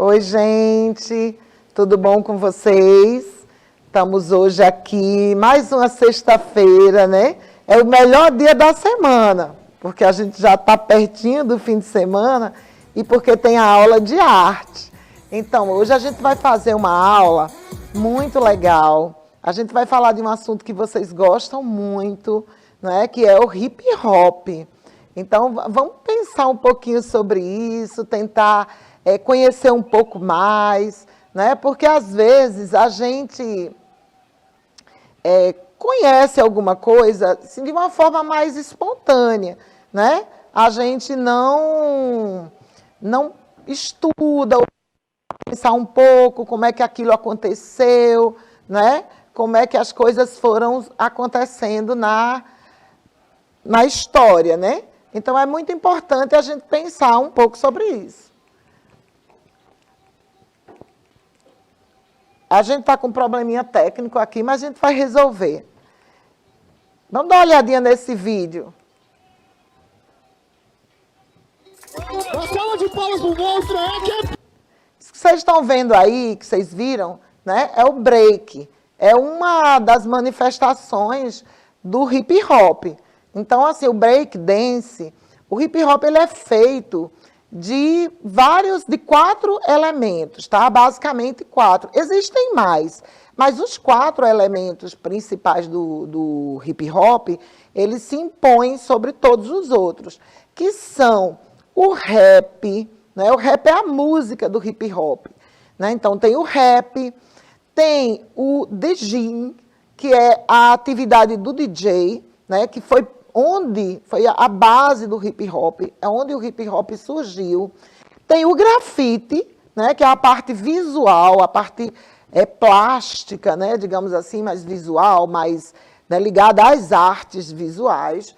Oi, gente, tudo bom com vocês? Estamos hoje aqui, mais uma sexta-feira, né? É o melhor dia da semana, porque a gente já está pertinho do fim de semana e porque tem a aula de arte. Então, hoje a gente vai fazer uma aula muito legal. A gente vai falar de um assunto que vocês gostam muito, né? Que é o hip hop. Então, vamos pensar um pouquinho sobre isso, tentar conhecer um pouco mais, né? Porque às vezes a gente conhece alguma coisa assim, de uma forma mais espontânea, né? A gente não estuda, pensar um pouco como é que aquilo aconteceu, né? Como é que as coisas foram acontecendo na história, né? Então, é muito importante a gente pensar um pouco sobre isso. A gente está com um probleminha técnico aqui, mas a gente vai resolver. Vamos dar uma olhadinha nesse vídeo. Uma salva de palmas pro monstro, Isso que vocês estão vendo aí, que vocês viram, né? É o break. É uma das manifestações do hip hop. Então, assim, o break dance, o hip hop ele é feito de 4 elementos, tá? Basicamente 4. Existem mais, mas os 4 elementos principais do hip hop, eles se impõem sobre todos os outros, que são o rap, né? O rap é a música do hip hop, né? Então, tem o rap, tem o DJing, que é a atividade do DJ, né? Que foi a base do hip hop, é onde o hip hop surgiu. Tem o grafite, né, que é a parte visual, a parte plástica, né, digamos assim, mais visual, mais, né, ligada às artes visuais.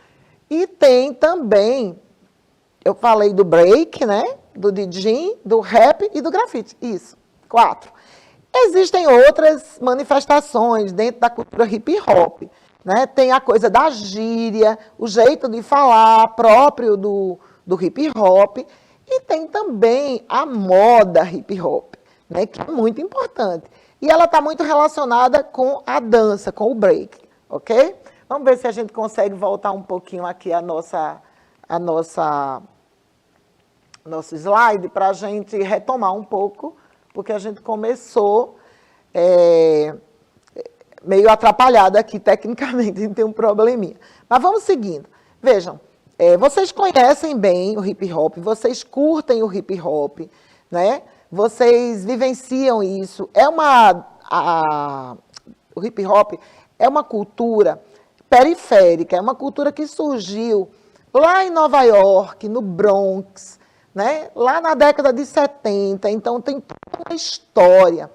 E tem também, eu falei do break, né, do DJing, do rap e do grafite. Isso, 4. Existem outras manifestações dentro da cultura hip hop. Né? Tem a coisa da gíria, o jeito de falar próprio do hip hop, e tem também a moda hip hop, né? Que é muito importante. E ela está muito relacionada com a dança, com o break, ok? Vamos ver se a gente consegue voltar um pouquinho aqui nosso slide para a gente retomar um pouco, porque a gente começou meio atrapalhada aqui, tecnicamente, a gente tem um probleminha. Mas vamos seguindo. Vejam, vocês conhecem bem o hip hop, vocês curtem o hip hop, né? Vocês vivenciam isso. O hip hop é uma cultura periférica, é uma cultura que surgiu lá em Nova York, no Bronx, né? Lá na década de 70, então tem toda uma história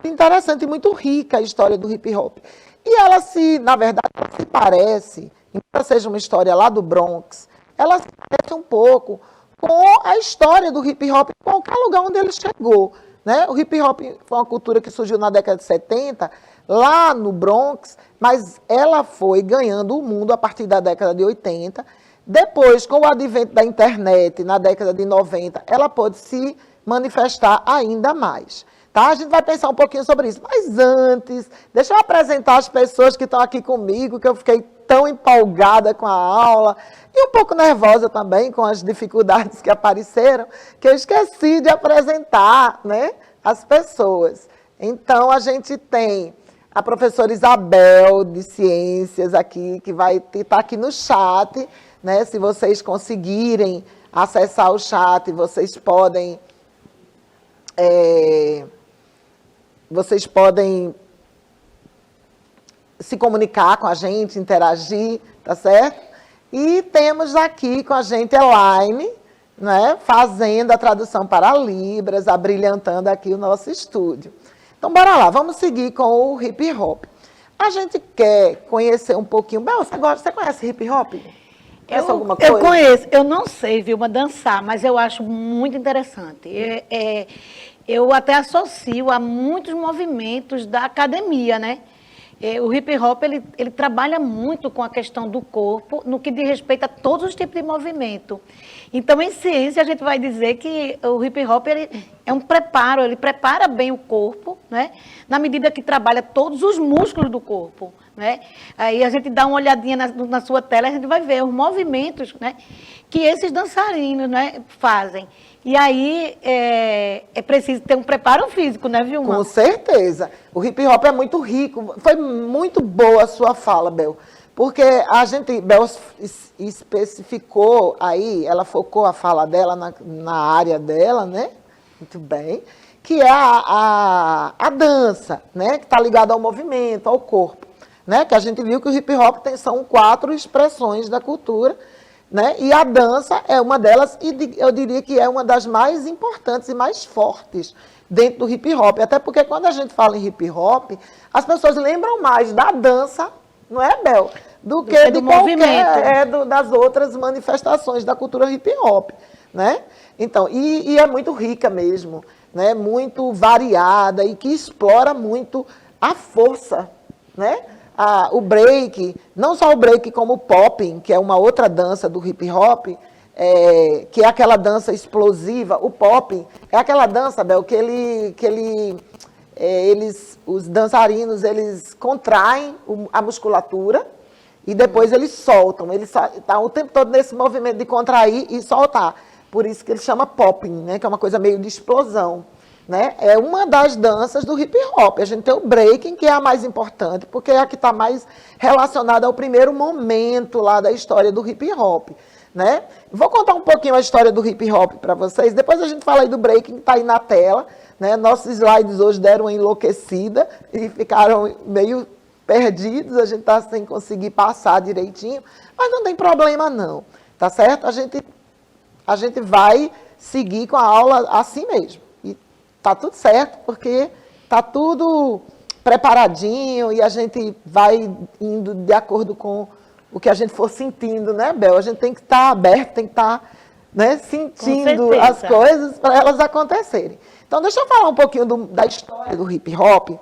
interessante e muito rica a história do hip hop. E ela na verdade, se parece, embora seja uma história lá do Bronx, ela se parece um pouco com a história do hip hop em qualquer lugar onde ele chegou. Né? O hip hop foi uma cultura que surgiu na década de 70, lá no Bronx, mas ela foi ganhando o mundo a partir da década de 80. Depois, com o advento da internet, na década de 90, ela pôde se manifestar ainda mais. Tá? A gente vai pensar um pouquinho sobre isso. Mas antes, deixa eu apresentar as pessoas que estão aqui comigo, que eu fiquei tão empolgada com a aula e um pouco nervosa também com as dificuldades que apareceram, que eu esqueci de apresentar, né, as pessoas. Então, a gente tem a professora Isabel, de Ciências, aqui, que vai estar aqui no chat, né? Se vocês conseguirem acessar o chat, vocês podem se comunicar com a gente, interagir, tá certo? E temos aqui com a gente Elaine, né, fazendo a tradução para Libras, abrilhantando aqui o nosso estúdio. Então, bora lá, vamos seguir com o hip hop. A gente quer conhecer um pouquinho. Bel, você conhece hip hop? Conhece alguma coisa? Eu conheço, eu não sei, Vilma, dançar, mas eu acho muito interessante. Eu até associo a muitos movimentos da academia, né? O hip hop, ele trabalha muito com a questão do corpo, no que diz respeito a todos os tipos de movimento. Então, em ciência, a gente vai dizer que o hip hop ele é um preparo, ele prepara bem o corpo, né? Na medida que trabalha todos os músculos do corpo. Né? Aí a gente dá uma olhadinha na sua tela, a gente vai ver os movimentos, né, que esses dançarinos, né, fazem. E aí é preciso ter um preparo físico, né, Vilma? Com certeza. O hip hop é muito rico. Foi muito boa a sua fala, Bel. Porque Bel especificou aí, ela focou a fala dela na área dela, né? Muito bem. Que é a dança, né? Que está ligada ao movimento, ao corpo. Né? Que a gente viu que o hip hop são 4 expressões da cultura, né? E a dança é uma delas, e eu diria que é uma das mais importantes e mais fortes dentro do hip hop. Até porque quando a gente fala em hip hop, as pessoas lembram mais da dança, não é, Bel? Do que de qualquer das outras manifestações da cultura hip hop. Né? Então, e é muito rica mesmo, né? Muito variada e que explora muito a força, né? O break, não só o break como o popping, que é uma outra dança do hip hop, que é aquela dança explosiva. O popping é aquela dança, Bel, os dançarinos, eles contraem a musculatura e depois eles soltam. Eles estão o tempo todo nesse movimento de contrair e soltar. Por isso que ele chama popping, né, que é uma coisa meio de explosão. Né? É uma das danças do hip hop. A gente tem o breaking, que é a mais importante, porque é a que está mais relacionada ao primeiro momento lá da história do hip hop. Né? Vou contar um pouquinho a história do hip hop para vocês, depois a gente fala aí do breaking, que está aí na tela. Né? Nossos slides hoje deram uma enlouquecida e ficaram meio perdidos, a gente está sem conseguir passar direitinho, mas não tem problema não, tá certo? A gente vai seguir com a aula assim mesmo. Tá tudo certo, porque tá tudo preparadinho e a gente vai indo de acordo com o que a gente for sentindo, né, Bel? A gente tem que estar aberto, tem que estar, né, sentindo as coisas para elas acontecerem. Então, deixa eu falar um pouquinho da história do hip hop e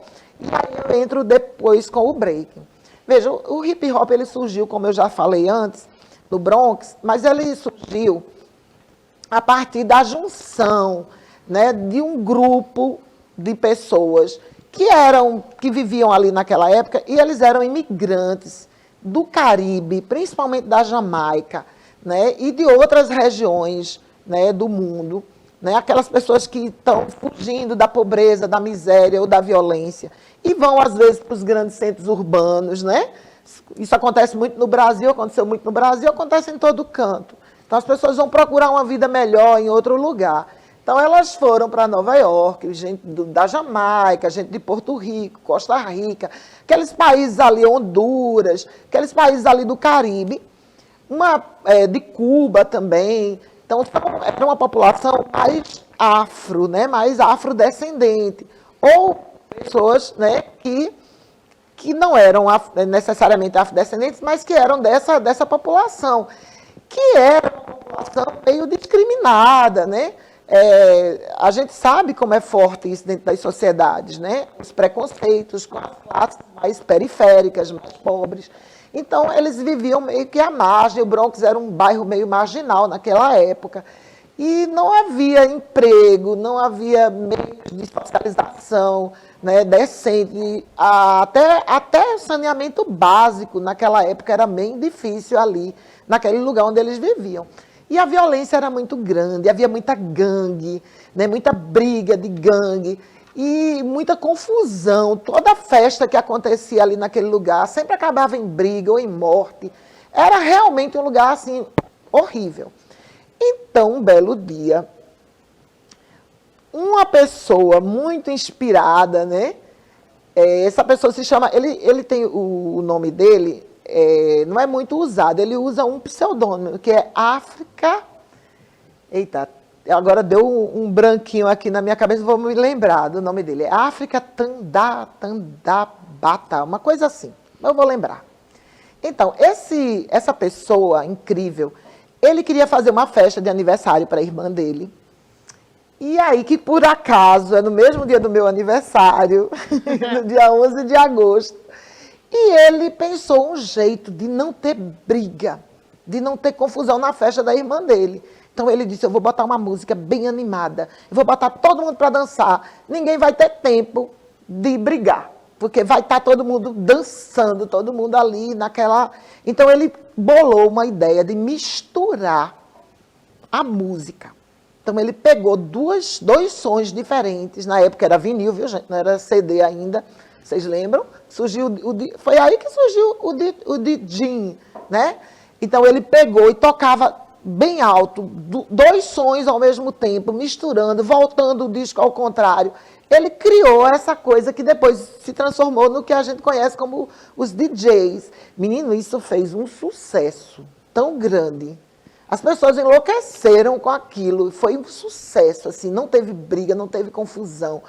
aí eu entro depois com o breaking. Veja, o hip hop ele surgiu, como eu já falei antes, no Bronx, mas ele surgiu a partir da junção, né, de um grupo de pessoas que viviam ali naquela época e eles eram imigrantes do Caribe, principalmente da Jamaica, né, e de outras regiões, né, do mundo, né, aquelas pessoas que estão fugindo da pobreza, da miséria ou da violência e vão às vezes para os grandes centros urbanos, né? Isso acontece muito no Brasil, aconteceu muito no Brasil, acontece em todo canto. Então as pessoas vão procurar uma vida melhor em outro lugar. Então, elas foram para Nova York, gente da Jamaica, gente de Porto Rico, Costa Rica, aqueles países ali, Honduras, aqueles países ali do Caribe, de Cuba também. Então, era uma população mais afro, né, mais afrodescendente, ou pessoas, né, que não eram necessariamente afrodescendentes, mas que eram dessa população, que era uma população meio discriminada, né? A gente sabe como é forte isso dentro das sociedades, né? Os preconceitos com as classes mais periféricas, mais pobres. Então, eles viviam meio que à margem. O Bronx era um bairro meio marginal naquela época. E não havia emprego, não havia meios de socialização, né, decente. Até saneamento básico naquela época era bem difícil ali, naquele lugar onde eles viviam. E a violência era muito grande, havia muita gangue, né, muita briga de gangue e muita confusão. Toda festa que acontecia ali naquele lugar sempre acabava em briga ou em morte. Era realmente um lugar assim horrível. Então, um belo dia, uma pessoa muito inspirada, né? Essa pessoa se chama, ele tem o nome dele, não é muito usado, ele usa um pseudônimo, que é África. Eita, agora deu um branquinho aqui na minha cabeça, vou me lembrar do nome dele. É África Tandabata, uma coisa assim, eu vou lembrar. Então, essa pessoa incrível, ele queria fazer uma festa de aniversário para a irmã dele. E aí, que por acaso, é no mesmo dia do meu aniversário, no dia 11 de agosto. E ele pensou um jeito de não ter briga, de não ter confusão na festa da irmã dele. Então ele disse, eu vou botar uma música bem animada, eu vou botar todo mundo para dançar, ninguém vai ter tempo de brigar, porque vai estar todo mundo dançando, todo mundo ali naquela... Então ele bolou uma ideia de misturar a música. Então ele pegou dois sons diferentes, na época era vinil, viu gente, não era CD ainda, vocês lembram? Foi aí que surgiu o DJ, né? Então ele pegou e tocava bem alto, dois sons ao mesmo tempo, misturando, voltando o disco ao contrário. Ele criou essa coisa que depois se transformou no que a gente conhece como os DJs. Menino, isso fez um sucesso tão grande. As pessoas enlouqueceram com aquilo, foi um sucesso, assim, não teve briga, não teve confusão.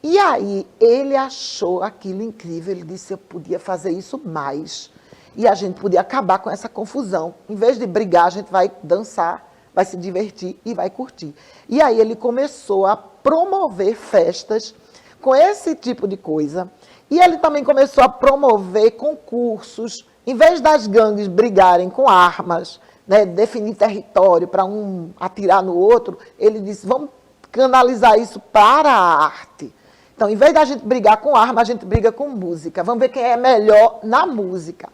E aí ele achou aquilo incrível, ele disse, eu podia fazer isso mais. E a gente podia acabar com essa confusão. Em vez de brigar, a gente vai dançar, vai se divertir e vai curtir. E aí ele começou a promover festas com esse tipo de coisa. E ele também começou a promover concursos. Em vez das gangues brigarem com armas, né, definir território para um atirar no outro, ele disse, vamos canalizar isso para a arte. Então, em vez da gente brigar com arma, a gente briga com música. Vamos ver quem é melhor na música.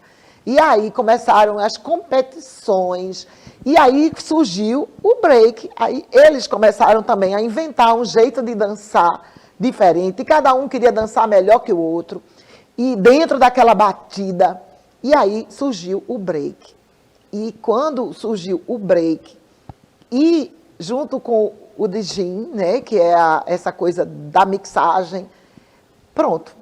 E aí começaram as competições, e aí surgiu o break. Aí eles começaram também a inventar um jeito de dançar diferente, e cada um queria dançar melhor que o outro, e dentro daquela batida, e aí surgiu o break. E quando surgiu o break, e junto com o DJ, né, que é essa coisa da mixagem, pronto,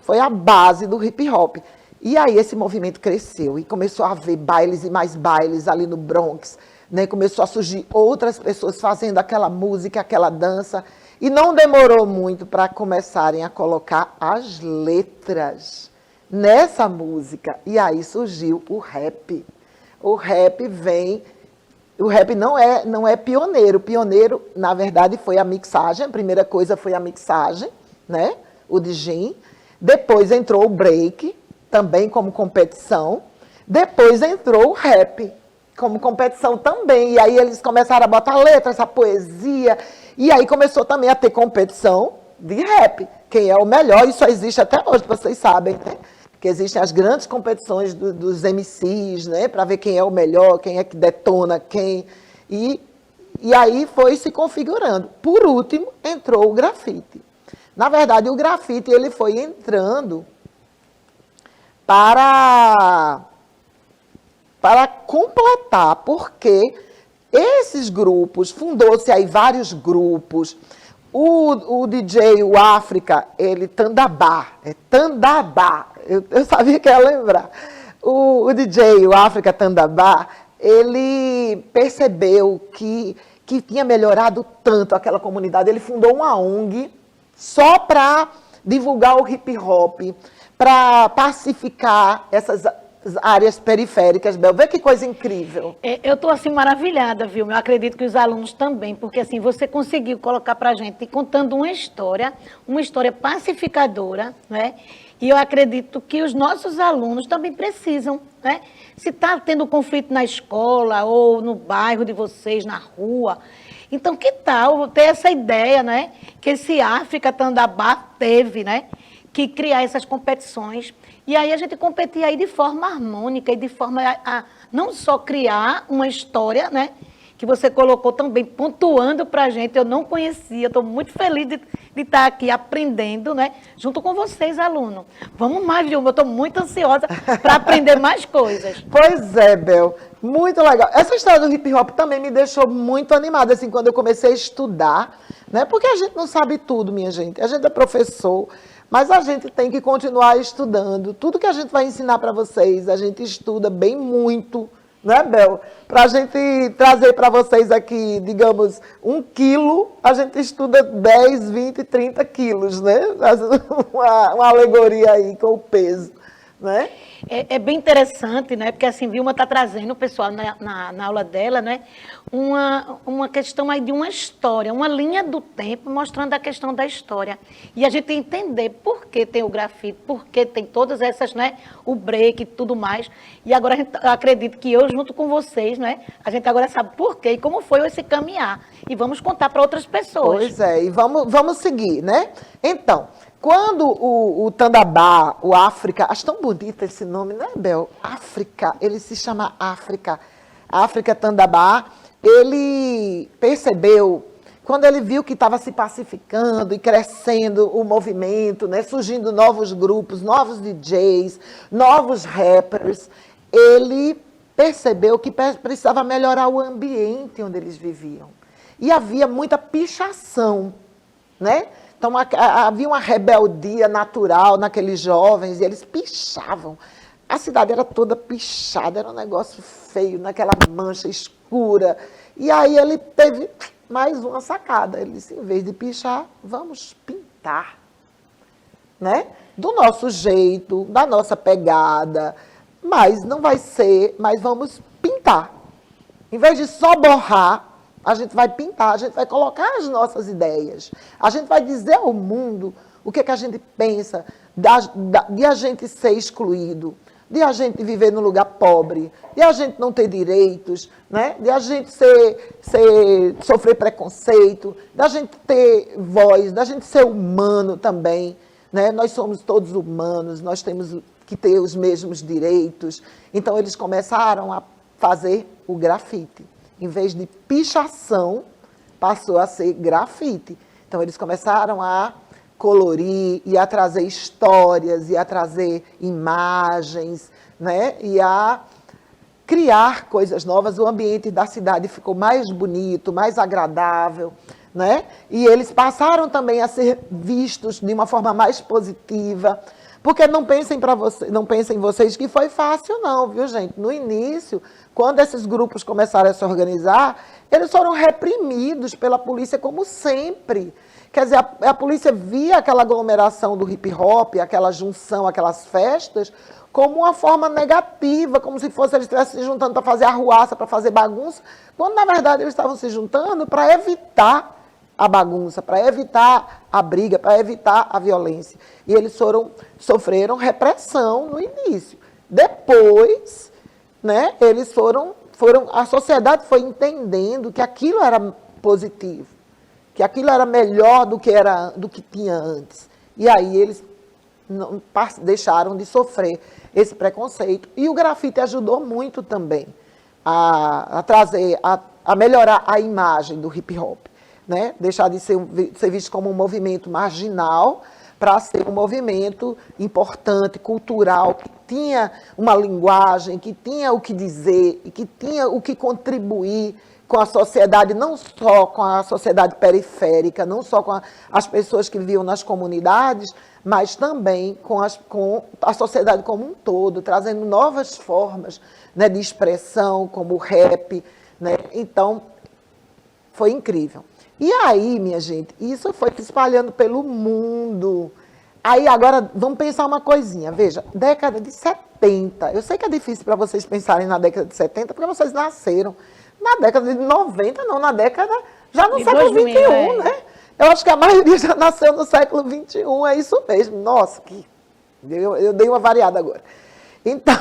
foi a base do hip hop. E aí esse movimento cresceu e começou a haver bailes e mais bailes ali no Bronx, né? Começou a surgir outras pessoas fazendo aquela música, aquela dança. E não demorou muito para começarem a colocar as letras nessa música. E aí surgiu o rap. O rap vem... O rap não é pioneiro. O pioneiro, na verdade, foi a mixagem. A primeira coisa foi a mixagem, né? O DJ. Depois entrou o break, também como competição. Depois entrou o rap, como competição também. E aí eles começaram a botar letras, a poesia. E aí começou também a ter competição de rap. Quem é o melhor, isso existe até hoje, vocês sabem, né? Que existem as grandes competições dos MCs, né? Para ver quem é o melhor, quem é que detona quem. E aí foi se configurando. Por último, entrou o grafite. Na verdade, o grafite ele foi entrando para completar, porque esses grupos, fundou-se aí vários grupos, o DJ, o África, ele Tandabá, eu sabia que ia lembrar, o DJ, o África Tandabá, ele percebeu que tinha melhorado tanto aquela comunidade, ele fundou uma ONG só para divulgar o hip hop, para pacificar essas áreas periféricas, Bel. Vê que coisa incrível. Eu estou assim maravilhada, viu? Eu acredito que os alunos também, porque assim, você conseguiu colocar para a gente contando uma história pacificadora, né? E eu acredito que os nossos alunos também precisam, né? Se está tendo conflito na escola ou no bairro de vocês, na rua, então que tal ter essa ideia, né? Que esse África Tandabá teve, né? Que criar essas competições. E aí a gente competir aí de forma harmônica e de forma a não só criar uma história, né? Que você colocou também, pontuando para a gente, eu não conhecia, estou muito feliz de estar aqui aprendendo, né? Junto com vocês, aluno. Vamos mais, viu? Eu estou muito ansiosa para aprender mais coisas. Pois é, Bel, muito legal. Essa história do hip hop também me deixou muito animada, assim, quando eu comecei a estudar, né? Porque a gente não sabe tudo, minha gente. A gente é professor, mas a gente tem que continuar estudando. Tudo que a gente vai ensinar para vocês, a gente estuda bem muito, né, Bel? Para a gente trazer para vocês aqui, digamos, 1 quilo, a gente estuda 10, 20, 30 quilos, né? Uma alegoria aí com o peso. né? É bem interessante, né? Porque assim, Vilma está trazendo o pessoal na aula dela, né? Uma questão aí de uma história, uma linha do tempo mostrando a questão da história. E a gente entender por que tem o grafite, por que tem todas essas, né? O break e tudo mais. E agora eu acredito que eu, junto com vocês, né? A gente agora sabe por quê e como foi esse caminhar. E vamos contar para outras pessoas. Pois é, e vamos seguir, né? Então, quando o Tandabá, o África, acho tão bonito esse nome, né, Bel? África, ele se chama África. África Tandabá, ele percebeu, quando ele viu que estava se pacificando e crescendo o movimento, né, surgindo novos grupos, novos DJs, novos rappers, ele percebeu que precisava melhorar o ambiente onde eles viviam. E havia muita pichação, né? Então, havia uma rebeldia natural naqueles jovens, e eles pichavam. A cidade era toda pichada, era um negócio feio, naquela mancha escura. E aí ele teve mais uma sacada. Ele disse, em vez de pichar, vamos pintar. Né? Do nosso jeito, da nossa pegada. Mas não vai ser, mas vamos pintar. Em vez de só borrar, a gente vai pintar, a gente vai colocar as nossas ideias. A gente vai dizer ao mundo o que a gente pensa de a gente ser excluído, de a gente viver num lugar pobre, de a gente não ter direitos, né? De a gente sofrer preconceito, da gente ter voz, da gente ser humano também. Né? Nós somos todos humanos, nós temos que ter os mesmos direitos. Então, eles começaram a fazer o grafite. Em vez de pichação, passou a ser grafite. Então, eles começaram a colorir e a trazer histórias, e a trazer imagens, né? E a criar coisas novas. O ambiente da cidade ficou mais bonito, mais agradável, né? E eles passaram também a ser vistos de uma forma mais positiva. Porque não pensem vocês que foi fácil não, viu, gente? No início, quando esses grupos começaram a se organizar, eles foram reprimidos pela polícia como sempre. Quer dizer, a polícia via aquela aglomeração do hip-hop, aquela junção, aquelas festas, como uma forma negativa, como se fosse eles estivessem se juntando para fazer arruaça, para fazer bagunça, quando, na verdade, eles estavam se juntando para evitar a bagunça, para evitar a briga, para evitar a violência. E eles sofreram repressão no início. Depois, né, eles a sociedade foi entendendo que aquilo era positivo, que aquilo era melhor do que tinha antes. E aí eles não deixaram de sofrer esse preconceito. E o grafite ajudou muito também a melhorar a imagem do hip hop. Né? Deixar de ser visto como um movimento marginal para ser um movimento importante, cultural, que tinha uma linguagem, que tinha o que dizer e que tinha o que contribuir com a sociedade, não só com a sociedade periférica, não só com as pessoas que viviam nas comunidades, mas também com a sociedade como um todo, trazendo novas formas, né, de expressão, como o rap. Né? Então, foi incrível. E aí, minha gente, isso foi se espalhando pelo mundo. Aí, agora, vamos pensar uma coisinha. Veja, década de 70. Eu sei que é difícil para vocês pensarem na década de 70, porque vocês nasceram na década de 90, não, na década, já no século 2000, XXI, né? Eu acho que a maioria já nasceu no século XXI, é isso mesmo. Nossa, eu dei uma variada agora. Então,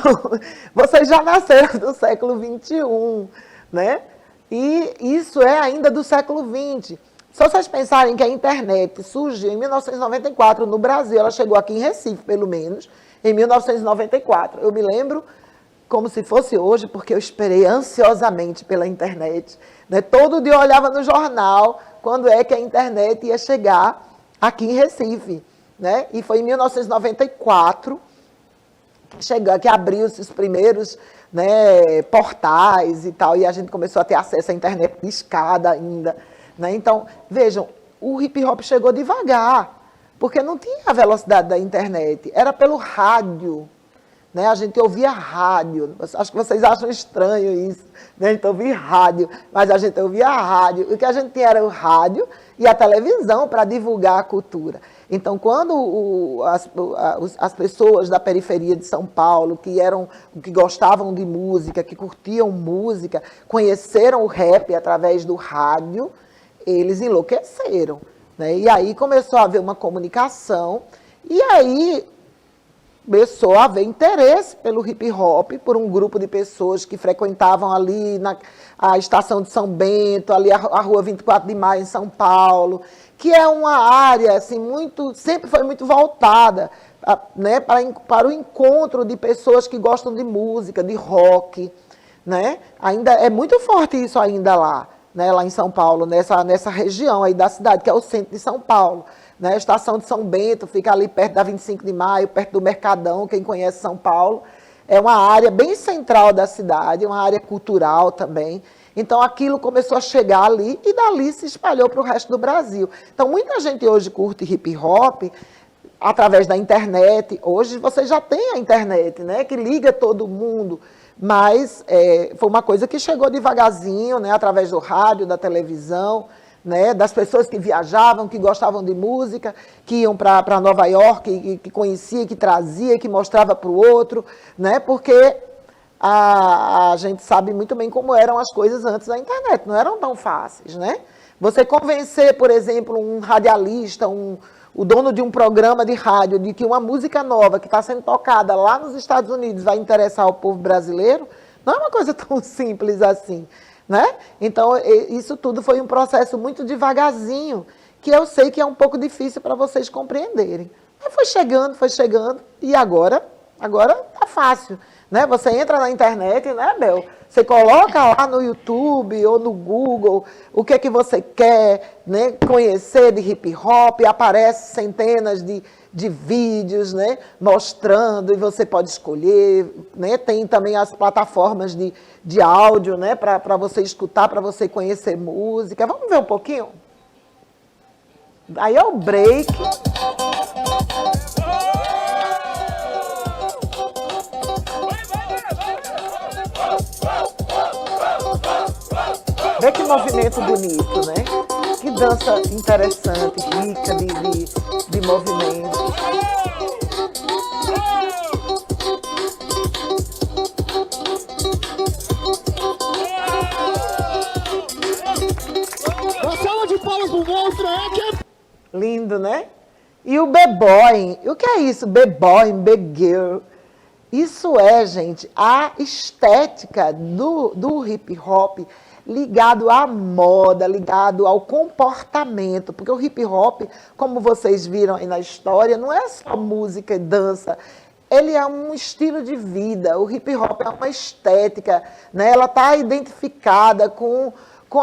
vocês já nasceram no século XXI, né? E isso é ainda do século XX. Se vocês pensarem que a internet surgiu em 1994 no Brasil, ela chegou aqui em Recife, pelo menos, em 1994. Eu me lembro como se fosse hoje, porque eu esperei ansiosamente pela internet. Né? Todo dia eu olhava no jornal quando é que a internet ia chegar aqui em Recife. Né? E foi em 1994 que abriu-se os primeiros, né, portais e tal, e a gente começou a ter acesso à internet de escada ainda. Né? Então, vejam, o hip-hop chegou devagar, porque não tinha a velocidade da internet, era pelo rádio. Né? A gente ouvia rádio, acho que vocês acham estranho isso, né? A gente ouvia rádio, mas a gente ouvia rádio. O que a gente tinha era o rádio e a televisão para divulgar a cultura. Então, quando as pessoas da periferia de São Paulo, que gostavam de música, que curtiam música, conheceram o rap através do rádio, eles enlouqueceram, né? E aí começou a haver uma comunicação, e aí começou a haver interesse pelo hip hop, por um grupo de pessoas que frequentavam ali a estação de São Bento, ali a rua 24 de Maio em São Paulo, que é uma área assim, sempre foi muito voltada, né, para o encontro de pessoas que gostam de música, de rock, né? Ainda é muito forte isso ainda lá, né, lá em São Paulo, nessa região aí da cidade, que é o centro de São Paulo. Né? A estação de São Bento fica ali perto da 25 de Maio, perto do Mercadão, quem conhece São Paulo. É uma área bem central da cidade, uma área cultural também. Então, aquilo começou a chegar ali e dali se espalhou para o resto do Brasil. Então, muita gente hoje curte hip hop através da internet. Hoje você já tem a internet, né, que liga todo mundo. Mas foi uma coisa que chegou devagarzinho, né, através do rádio, da televisão, né, das pessoas que viajavam, que gostavam de música, que iam para Nova York, que conhecia, que trazia, que mostrava para o outro, né, porque a gente sabe muito bem como eram as coisas antes da internet, não eram tão fáceis, né? Você convencer, por exemplo, um radialista, o dono de um programa de rádio, de que uma música nova que está sendo tocada lá nos Estados Unidos vai interessar o povo brasileiro, não é uma coisa tão simples assim. Né? Então, isso tudo foi um processo muito devagarzinho, que eu sei que é um pouco difícil para vocês compreenderem. Mas foi chegando, e agora tá fácil. Né? Você entra na internet, né, Bel? Você coloca lá no YouTube ou no Google o que é que você quer, né, conhecer de hip hop, aparece centenas de vídeos, né, mostrando, e você pode escolher, né, tem também as plataformas de áudio, né, para você escutar, para você conhecer música. Vamos ver um pouquinho? Aí é o break. Vê que movimento bonito, né? Que dança interessante, rica de movimentos. Uma salva de palmas pro monstro, Lindo, né? E o b-boy, o que é isso? B-boy, b-girl. Isso é, gente, a estética do hip hop ligado à moda, ligado ao comportamento, porque o hip hop, como vocês viram aí na história, não é só música e dança, ele é um estilo de vida, o hip hop é uma estética, né? Ela está identificada com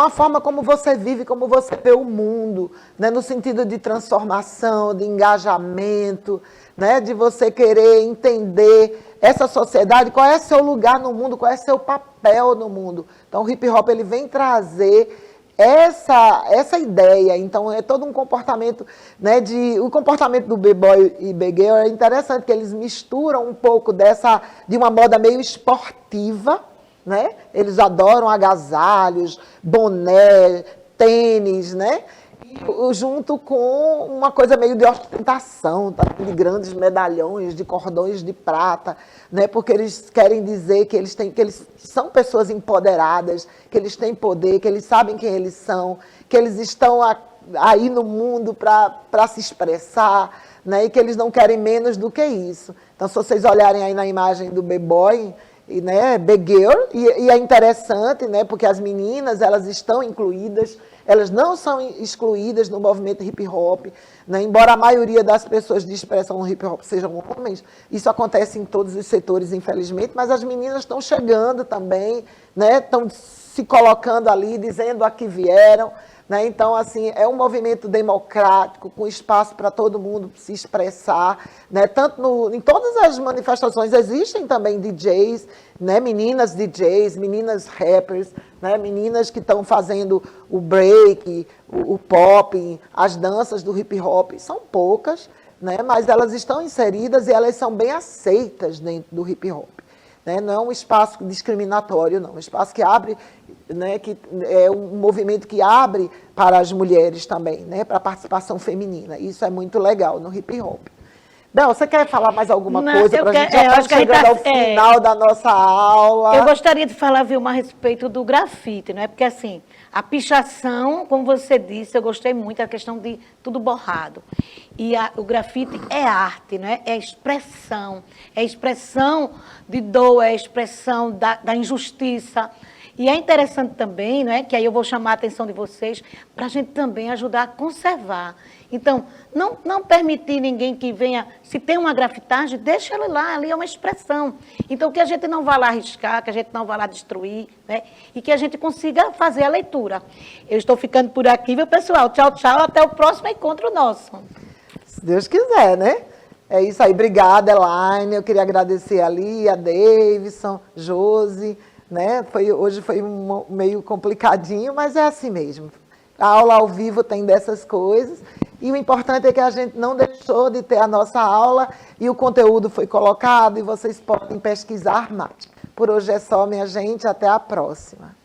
a forma como você vive, como você vê o mundo, né? No sentido de transformação, de engajamento, né? De você querer entender essa sociedade, qual é seu lugar no mundo, qual é seu papel no mundo. Então, o hip hop ele vem trazer essa ideia. Então, é todo um comportamento, né, o comportamento do b-boy e b-girl é interessante, que eles misturam um pouco de uma moda meio esportiva, né? Eles adoram agasalhos, boné, tênis, né? Junto com uma coisa meio de ostentação, tá? De grandes medalhões, de cordões de prata, né? Porque eles querem dizer que eles são pessoas empoderadas, que eles têm poder, que eles sabem quem eles são, que eles estão aí no mundo para se expressar, né? E que eles não querem menos do que isso. Então, se vocês olharem aí na imagem do b-boy, né, b-girl, e é interessante, né, porque as meninas, elas estão incluídas, elas não são excluídas no movimento hip hop, né, embora a maioria das pessoas de expressão no hip hop sejam homens, isso acontece em todos os setores, infelizmente, mas as meninas estão chegando também, né, estão se colocando ali, dizendo a que vieram, né? Então, assim, é um movimento democrático, com espaço para todo mundo se expressar, né? Tanto em todas as manifestações existem também DJs, né? Meninas DJs, meninas rappers, né? Meninas que estão fazendo o break, o pop, as danças do hip hop. São poucas, né? Mas elas estão inseridas e elas são bem aceitas dentro do hip hop. né? Não é um espaço discriminatório, não. É um espaço que abre, né? Que é um movimento que abre para as mulheres também, né? Para a participação feminina. Isso é muito legal no hip hop. Bel, você quer falar mais alguma coisa para a gente? Já está chegando ao final da nossa aula. Eu gostaria de falar, Vilma, a respeito do grafite, não é? Porque, assim, a pichação, como você disse, eu gostei muito da questão de tudo borrado. E o grafite é arte, não é? É expressão de dor, é expressão da injustiça. E é interessante também, não é? Que aí eu vou chamar a atenção de vocês para a gente também ajudar a conservar. Então, não permitir ninguém que venha, se tem uma grafitagem, deixa ele lá, ali é uma expressão. Então, que a gente não vá lá arriscar, que a gente não vá lá destruir, né? E que a gente consiga fazer a leitura. Eu estou ficando por aqui, viu, pessoal? Tchau, tchau, até o próximo encontro nosso. Se Deus quiser, né? É isso aí, obrigada, Elaine. Eu queria agradecer ali a Davidson, Josi, né? Hoje foi meio complicadinho, mas é assim mesmo. A aula ao vivo tem dessas coisas. E o importante é que a gente não deixou de ter a nossa aula e o conteúdo foi colocado e vocês podem pesquisar mais. Por hoje é só, minha gente. Até a próxima.